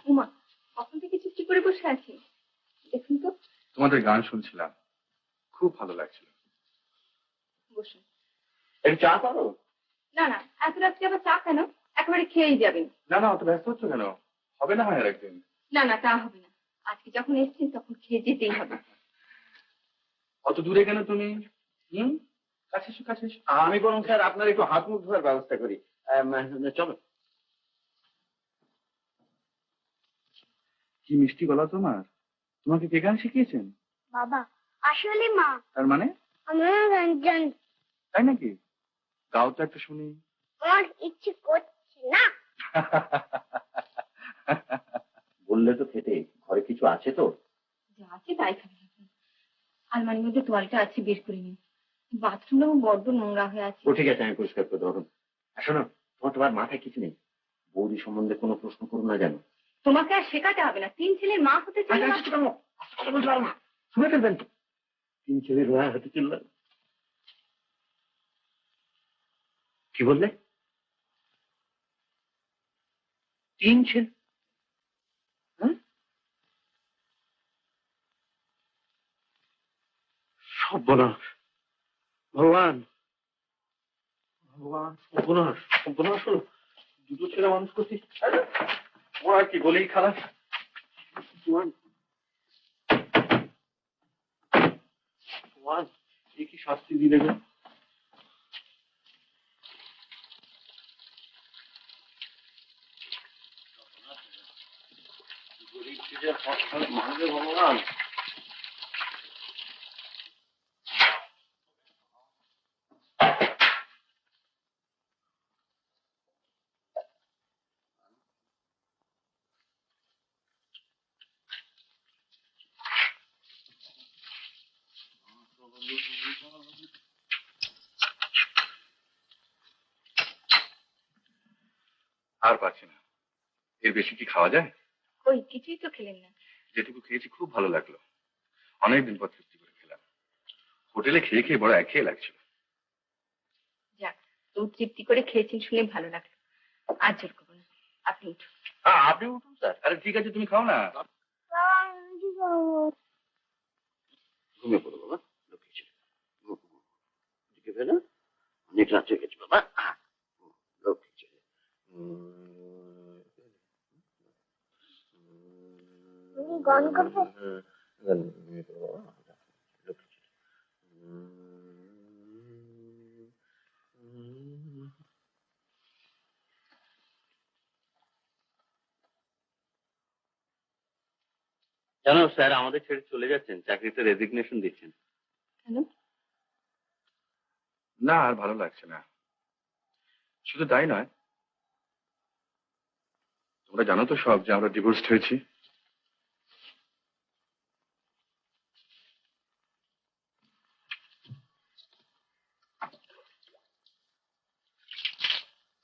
উমা কখন থেকে চুপটি করে বসে আছি, দেখুন তো। তোমাদের গান শুনছিলাম, খুব ভালো লাগছিল। বসুন। একটু চা করো। না না, এত রাত্রে আবার চা কেন? একেবারে খেয়েই যাবেন। না না, অত ব্যস্ত হচ্ছ কেন? হবে না হয় আর একদিন। না না, তা হবে না। আজকে যখন এসেছেন তখন খেয়ে যেতেই হবে। অত দূরে কেন তুমি? কাছে এসো, কাছে এসো। আমি বরং স্যার আপনার একটু হাত মুখ ধোয়ার ব্যবস্থা করি। চলো। কি মিষ্টি গলা তোমার। তোমাকে কে গান শিখিয়েছেন? বাবা। আসলে মা। তার মানে? আমরা রঞ্জন। তাই নাকি? গাও তো একটা শুনি। আমার ইচ্ছে করছে না। বললে তো খেতে, ঘরে কিছু আছে তো? যা আছে তাই খাবেন। আলমারির মধ্যে তোয়ালটা আছে, বের করে নিন। বাথরুমটাও বড্ড নোংরা হয়ে আছে। ও ঠিক আছে, আমি পরিষ্কার করে ধরুন। শোনো, তোমার মাথায় কিছু নেই। বৌদি সম্বন্ধে কোনো প্রশ্ন করো না জানো। তোমাকে আর শেখাতে হবে না, 3 ছেলের মা হতে চাই। শুনে ফেলবেন তো। 3 ছেলের মা হতে চলল। কি বললে? 3 ছেলে? সর্বনাশ, ভগবান ভগবান, সর্বনাশ সর্বনাশ হলো। 2 ছেলে মানুষ করছি, ও আর কি বলেই খারাপ। ভগবান, এ কি শাস্তি দিলে গো? গরিব ছেলে মানবে ভগবান। আর পারছি না, এর বেশি কি খাওয়া যায়? ওই কিছুই তো খেলেন না। যেটুকু খেয়েছি খুব ভালো লাগলো, অনেকদিন পর তৃপ্তি করে খেলাম। হোটেলে খেয়ে খেয়ে বড় একঘেয়ে লাগছিল। যাক, তুমি তৃপ্তি করে খেয়েছেন শুনে ভালো লাগলো। আর জোর করবো না, আপনি উঠুন। আপনি উঠুন স্যার। আরে ঠিক আছে, তুমি খাও না। ঘুমিয়ে পড়ো বাবা, লক্ষ্মী ছেলে। অনেক রাত হয়ে গেছে বাবা, লক্ষ্মী ছেলে। গান করবো। জানো স্যার আমাদের ছেড়ে চলে যাচ্ছেন, চাকরিতে রেজিগনেশন দিচ্ছেন। কেন? না, আর ভালো লাগছে না। শুধু তাই নয়, তোমরা জানো তো সব যে আমরা ডিভোর্সড হয়েছি।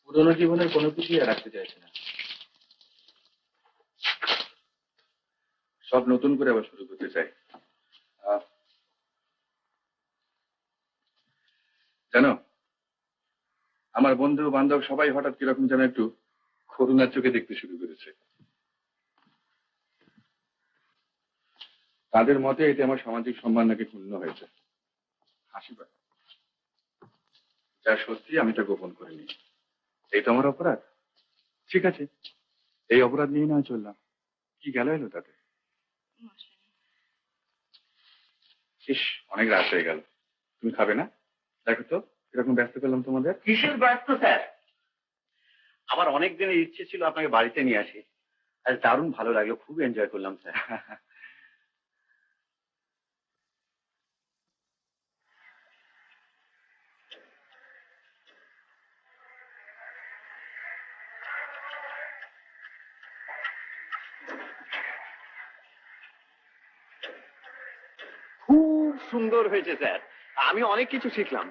পুরোনো জীবনের কোনো কিছুই আর রাখতে চাইছি না, সব নতুন করে আবার শুরু করতে চাই। জানো, আমার বন্ধু বান্ধব সবাই হঠাৎ কিরকম যেন একটু করুণার চোখে দেখতে শুরু করেছে। তাদের মতে এতে আমার সামাজিক সম্মান নাকি ক্ষুণ্ণ হয়েছে। হাসি পায়, যা সত্যি আমি তা গোপন করিনি। এই তো আমার অপরাধ। ঠিক আছে, এই অপরাধ নিয়ে না চললাম, কি গেল এলো তাতে। ইস, অনেক রাত হয়ে গেল, তুমি খাবে না? দেখো তো এরকম ব্যস্ত করলাম তোমাদের। কিসের ব্যস্ত স্যার? আমার অনেক দিনের ইচ্ছে ছিল আপনাকে বাড়িতে নিয়ে আসি। আজ দারুণ ভালো লাগলো, খুব এনজয় করলাম স্যার। খুব সুন্দর হয়েছে স্যার, আমি অনেক কিছু শিখলাম।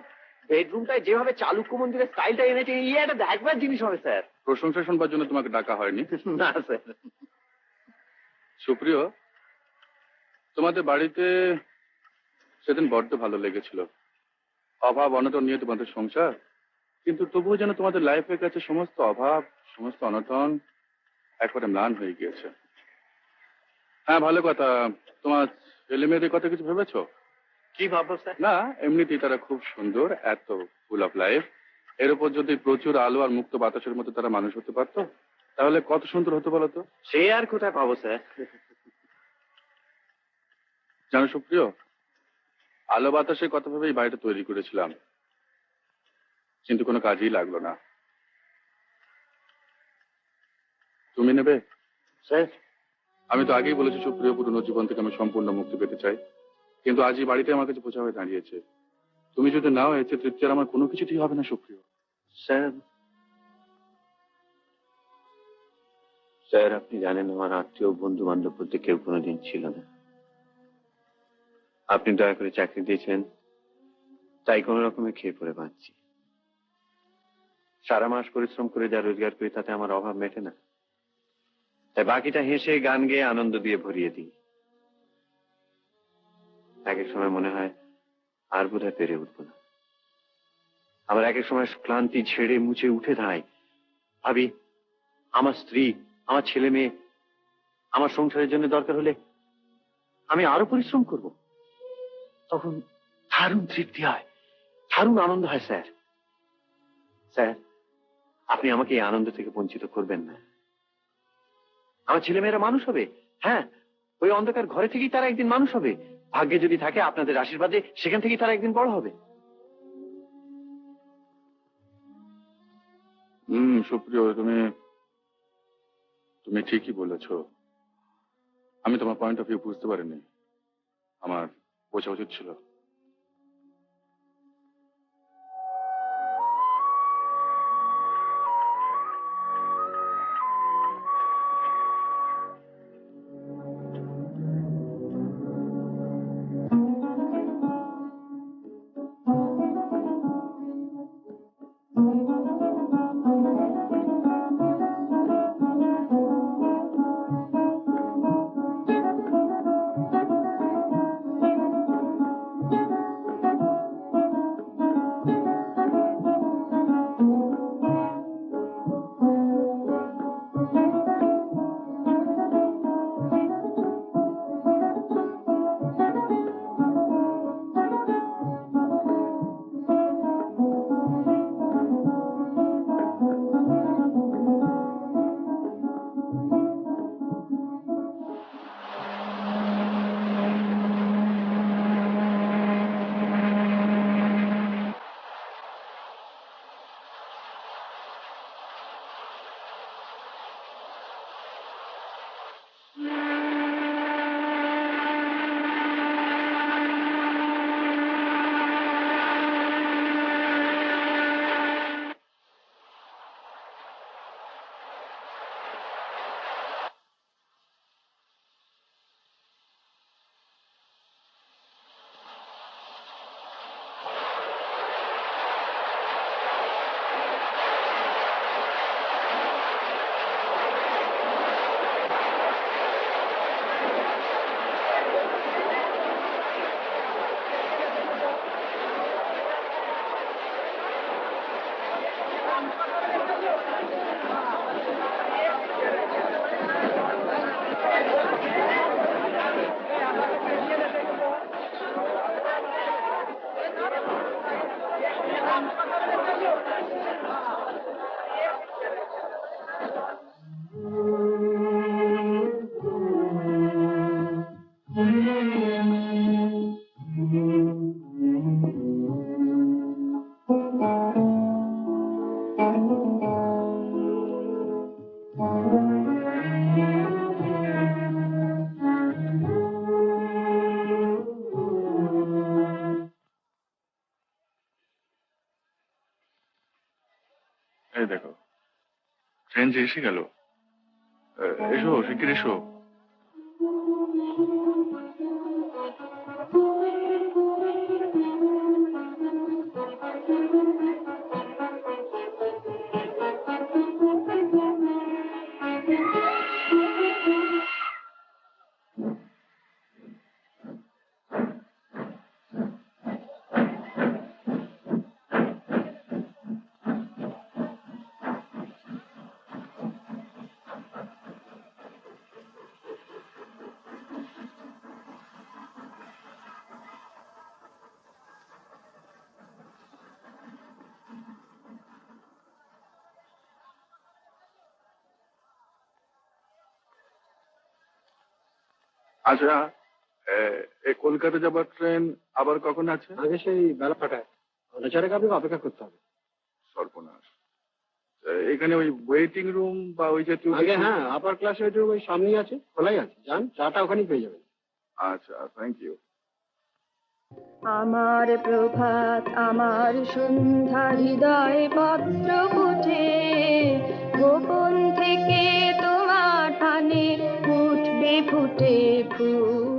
বেডরুমটায় যেভাবে চালুক্য মন্দিরের স্টাইলটা এনেছে, এই একটা দেখবার জিনিস হবে স্যার। প্রশংসা শুনবার জন্য তোমাকে ডাকা হয়নি। না স্যার। সুপ্রিয়, তোমাদের বাড়িতে সেদিন বড্ড ভালো লেগেছিল। অভাব অনটন নিয়ে তোমাদের সংসার, কিন্তু তবুও যেন তোমাদের লাইফের কাছে সমস্ত অভাব, সমস্ত অনটন একবারে ম্লান হয়ে গিয়েছে। হ্যাঁ, ভালো কথা। তোমার ছেলে মেয়েদের কথা কিছু ভেবেছো? কি ভাববো স্যার? না, এমনিতেই তারা খুব সুন্দর, এত ফুল অফ লাইফ। এর উপর যদি প্রচুর আলো আর মুক্ত বাতাসের মধ্যে তারা মানুষ হতে পারতো, তাহলে কত সুন্দর হতো বলতো। সে আর কোথায় পাবো স্যার? জানো সুপ্রিয়, আলো বাতাসের কথা ভেবেই বাড়িটা তৈরি করেছিলাম, কিন্তু কোনো কাজেই লাগলো না। তুমি নেবে? স্যার, আমি তো আগেই বলেছি সুপ্রিয়, পুরনো জীবন থেকে আমি সম্পূর্ণ মুক্তি পেতে চাই, কিন্তু আজ এই বাড়িতে আমার কাছে বোঝা হয়ে দাঁড়িয়েছে। তুমি যদি নাও, এতে তৃপ্তি আর আমার কোনো কিছুতেই হবে না সুপ্রিয়। স্যার, স্যার আপনি জানেন আমার আত্মীয় বন্ধু বান্ধব বলতে কেউ কোনোদিন ছিল না। আপনি দয়া করে চাকরি দিয়েছেন, তাই কোনো রকমে খেয়ে পড়ে বাঁচছি। সারা মাস পরিশ্রম করে যা রোজগার করি তাতে আমার অভাব মেটে না, তাই বাকিটা হেসে গান গেয়ে আনন্দ দিয়ে ভরিয়ে দিই। এক এক সময় মনে হয় আর বোধহয় পেরে উঠবো না। আবার এক এক সময় ক্লান্তি ছেড়ে মুছে উঠে দাঁড়াই, ভাবি আমার স্ত্রী, আমার ছেলে মেয়ে, আমার সংসারের জন্য দরকার হলে আমি আরো পরিশ্রম করব। তখন দারুণ তৃপ্তি হয়, দারুণ আনন্দ হয়। স্যার, স্যার আপনি আমাকে এই আনন্দ থেকে বঞ্চিত করবেন না। আমার ছেলেমেয়েরা মানুষ হবে, হ্যাঁ, ওই অন্ধকার ঘরে থেকেই তারা একদিন মানুষ হবে। ভাগ্যে যদি থাকে আপনাদের আশীর্বাদে সেখান থেকেই তারা একদিন বড় হবে। সুপ্রিয়, তুমি তুমি ঠিকই বলেছ। আমি তোমার পয়েন্ট অফ ভিউ বুঝতে পারিনি, আমার বোঝা উচিত ছিল। এই দেখো, ট্রেন যে এসে গেল। এসো, শিগগির এসো। আচ্ছা, এই কলকাতা যাবার ট্রেন আবার কখন আছে? আগে সেই বেলা 5টায়, 4:30 আপনাকে অপেক্ষা করতে হবে। সর্বনাশ। এখানে ওই ওয়েটিং রুম বা ওই জাতীয় আগে কিছু? হ্যাঁ, আপার ক্লাস ওই সামনেই আছে, খোলাই আছে, যান, চাটা ওখানেই পেয়ে যাবেন। আচ্ছা, থ্যাংক ইউ। আমার প্রভাত আমার সন্ধ্যা হৃদয় পত্র ফুটে, গোপন থেকে তোমার টানে উঠবে ফুটে ফুল।